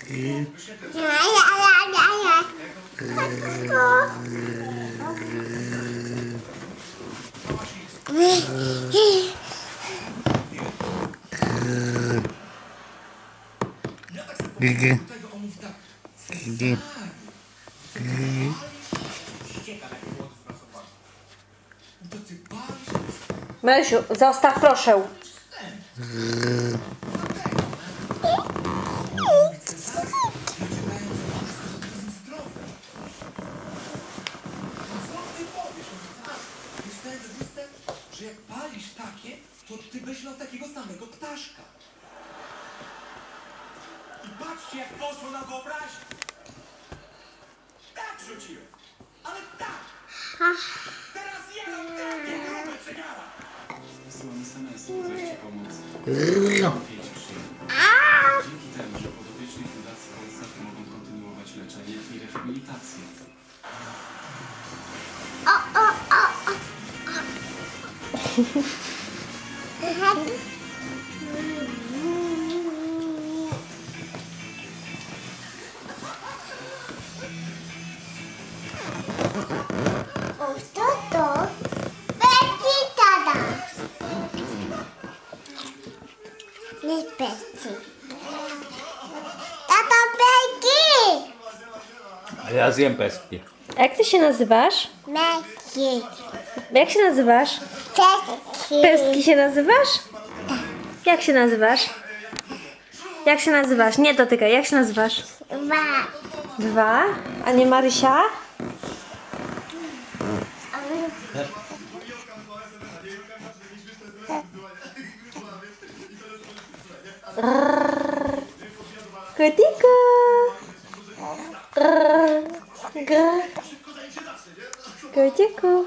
Gigi. Gigi. Marysiu, zostaw proszę. Że jak palisz takie, to ty byś miał takiego samego ptaszka. I patrzcie, jak poszło na wyobraźnię. Tak rzuciłem, ale tak. Teraz ja mam takie grube przegara. Wysyłam SMS-y o treści pomocy. Dzięki temu, że podopieczni Fundacji Polsat mogą kontynuować leczenie i rehabilitację. Co to? Peci tada. Nie peci. Tata peci. A ja zjem pestki. A jak ty się nazywasz? Meci. Jak się nazywasz? Ceki. Pestki się nazywasz? Jak się nazywasz? Jak się nazywasz? Nie dotykaj, jak się nazywasz? Dwa. 2? A nie Marysia? Kotiku! Kotiku!